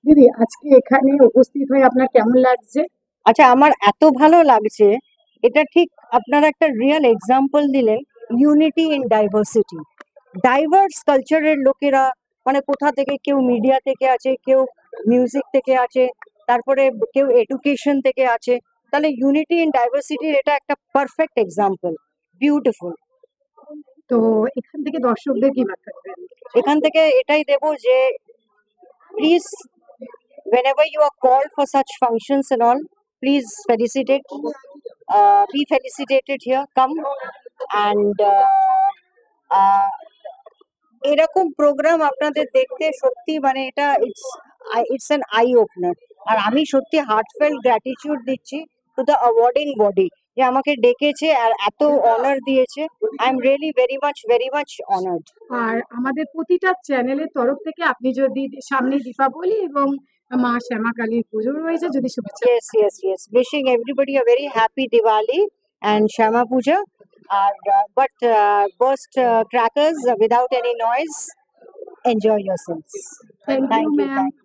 দিদি, আজকে এখানে উপস্থিত হয়ে আপনার কেমন লাগছে? আচ্ছা, আমার এত ভালো লাগছে। এটা ঠিক আপনারা একটা রিয়েল এক্সাম্পল দিলেন। Unity in diversity. ডাইভার্স কালচারের লোকেরা, মানে কোথা থেকে, কেউ মিডিয়া থেকে আছে, কেউ মিউজিক থেকে আছে, তারপরে কেউ এডুকেশন থেকে আছে। তাহলে ইউনিটি ইন ডাইভার্সিটির এটা একটা পারফেক্ট এক্সাম্পল। বিউটিফুল। তো এখান থেকে দর্শকদের কি বার্তা দেবেন? এখান থেকে এটাই দেবো যে please, whenever you are called for such functions and all, please felicitate, be felicitated here, come and এরকম প্রোগ্রাম আপনাদের দেখতে সত্যি মানে এটা ইটস অ্যান আই ওপেনার। আর আমি সত্যি হার্টফেল গ্র্যাটিটিউড দিচ্ছি টু দ্য অ্যাওয়ার্ডিং বডি, যে আমাকে ডেকেছে আর এত অনার দিয়েছে। I am really very much honoured. আর আমাদের প্রতিটা চ্যানেলের তরফ থেকে আপনি যদি সামনে দীপাবলি এবং মা শ্যামা কালীর পুজো রয়েছে, যদি শুভেচ্ছা। Yes. Wishing everybody a very happy Diwali and Shama Puja. But burst crackers without any noise. Enjoy yourselves. Thank you Thank you. Ma'am.